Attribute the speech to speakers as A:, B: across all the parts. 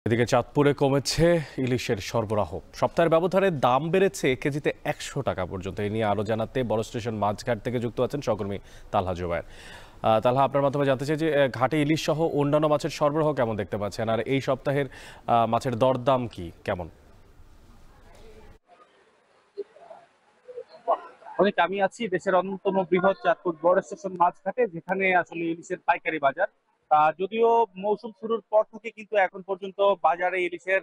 A: এদিকে চাঁদপুরে কমেছে ইলিশের সরবরাহ। সপ্তাহের ব্যবধানে দাম বেড়েছে কেজিতে ১০০ টাকা পর্যন্ত। এই নিয়ে আরো জানাতে বড় স্টেশন মাছঘাট থেকে যুক্ত আছেন সহকর্মী তালহা জুবায়ের। তালহা, আপনার মাধ্যমে জানতে চাই যে ঘাটে ইলিশ সহ অন্যান্য মাছের সরবরাহ কেমন দেখতে পাচ্ছেন, আর এই সপ্তাহের মাছের দরদাম কি কেমন?
B: আমি আছি দেশের অন্যতম বৃহৎ চাঁদপুর বড় স্টেশন মাছঘাটে, যেখানে আসলে ইলিশের পাইকারি বাজার। যদিও মৌসুম শুরুর পর থেকে কিন্তু এখন পর্যন্ত বাজারে ইলিশের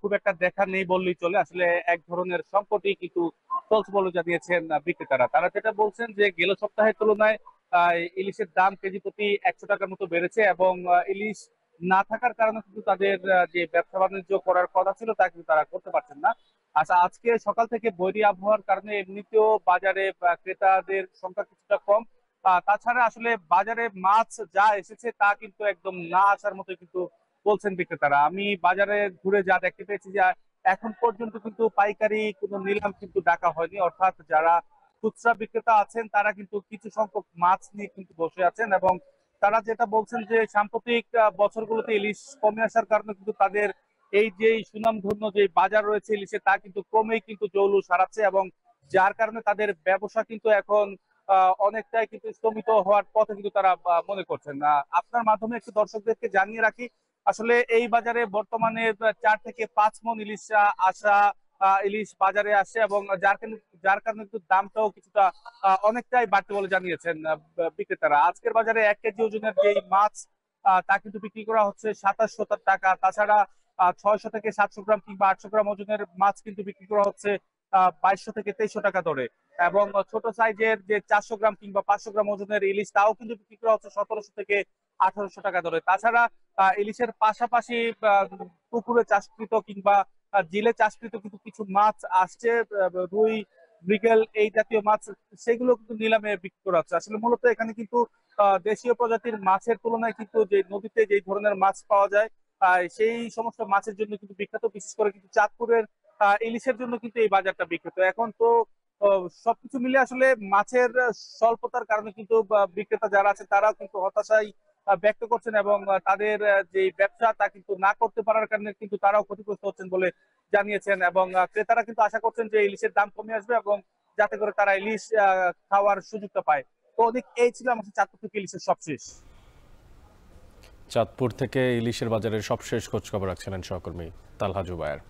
B: খুব একটা দেখা নেই বললেই চলে। আসলে এক ধরনের সংকটই কিন্তু চলছে বলে জানিয়েছেন বিক্রেতারা। তারা যেটা বলছেন যে গেল সপ্তাহের তুলনায় ইলিশের দাম কেজি প্রতি ১০০ টাকার মতো বেড়েছে, এবং ইলিশ না থাকার কারণে কিন্তু তাদের যে ব্যবসা বাণিজ্য করার কথা ছিল তা কিন্তু তারা করতে পারছেন না। আচ্ছা, আজকে সকাল থেকে বৈরী আবহাওয়ার কারণে এমনিতেও বাজারে ক্রেতাদের সংখ্যা কিছুটা কম। তাছাড়া আসলে বাজারে মাছ যা এসেছে তা কিন্তু একদম না আসার মতো কিন্তু বলছেন বিক্রেতারা। আমি বাজারে ঘুরে যা দেখতে পেয়েছি যে এখন পর্যন্ত কিন্তু পাইকারি কোনো নিলাম কিন্তু ডাকা হয়নি, অর্থাৎ যারা খুচরা বিক্রেতা আছেন তারা কিন্তু কিছু সংখ্যক মাছ নিয়ে কিন্তু বসে আছেন, এবং তারা যেটা বলছেন যে সাম্প্রতিক বছরগুলোতে ইলিশ কমে আসার কারণে কিন্তু তাদের এই যে সুনামধন্য যে বাজার রয়েছে ইলিশে তা কিন্তু ক্রমেই কিন্তু জৌলুস হারাচ্ছে, এবং যার কারণে তাদের ব্যবসা কিন্তু এখন অনেকটাই কিন্তু স্তমিত হওয়ার পথে কিন্তু তারা মনে করছেন। আপনার মাধ্যমে একটু দর্শকদেরকে জানিয়ে রাখি, আসলে এই বাজারে বর্তমানে ৪ থেকে ৫ মণ ইলিশ আসা ইলিশ বাজারে আসে, এবং যার কারণে কিন্তু দামটাও কিছুটা অনেকটাই বাড়তে বলে জানিয়েছেন বিক্রেতারা। আজকের বাজারে ১ কেজি ওজনের যে মাছ তা কিন্তু বিক্রি করা হচ্ছে ২৭০০ টাকা। তাছাড়া ৬০০ থেকে ৭০০ গ্রাম কিংবা ৮০০ গ্রাম ওজনের মাছ কিন্তু বিক্রি করা হচ্ছে ২২০০ থেকে ২৩০০ টাকা দরে, এবং ছোট সাইজের যে ৪০০ গ্রাম কিংবা ৫০০ গ্রাম ওজনের ইলিশ তাও কিন্তু বিক্রি করা হচ্ছে ১৭০০ থেকে ১৮০০ টাকা দরে। তাছাড়া ইলিশের পাশাপাশি আহ, পুকুরে চাষকৃত কিংবা জিলে চাষকৃত কিন্তু কিছু মাছ আসছে, রুই, মৃগেল এই জাতীয় মাছ, সেগুলো কিন্তু নিলামে বিক্রি করা হচ্ছে। আসলে মূলত এখানে কিন্তু দেশীয় প্রজাতির মাছের তুলনায় কিন্তু যে নদীতে যে ধরনের মাছ পাওয়া যায় সেই সমস্ত মাছের জন্য কিন্তু বিখ্যাত। বিশেষ করে কিন্তু চাঁদপুরের ইলিশের জন্য কিন্তু এই বাজারটা বিখ্যাত। এখন তো সবকিছু মিলে আসলে মাছের স্বল্পতার কারণে কিন্তু বিক্রেতা যারা আছে তারাও কিন্তু হতাশায় ব্যক্ত করছেন, এবং তাদের যে ব্যবসা তা কিন্তু না করতে পারার কারণে কিন্তু তারাও ক্ষতিগ্রস্ত হচ্ছেন বলে জানিয়েছেন, এবং ক্রেতারা কিন্তু আশা করছেন যে ইলিশের দাম কমে আসবে, এবং যাতে করে তারা ইলিশ খাওয়ার সুযোগটা পায়। তো অধিক এই ছিল আমাদের চাঁদপুর থেকে ইলিশের সবশেষ।
A: চাঁদপুর থেকে ইলিশের বাজারের সবশেষ খোঁজ খবর রাখছিলেন সহকর্মী তালহা জুবায়ের।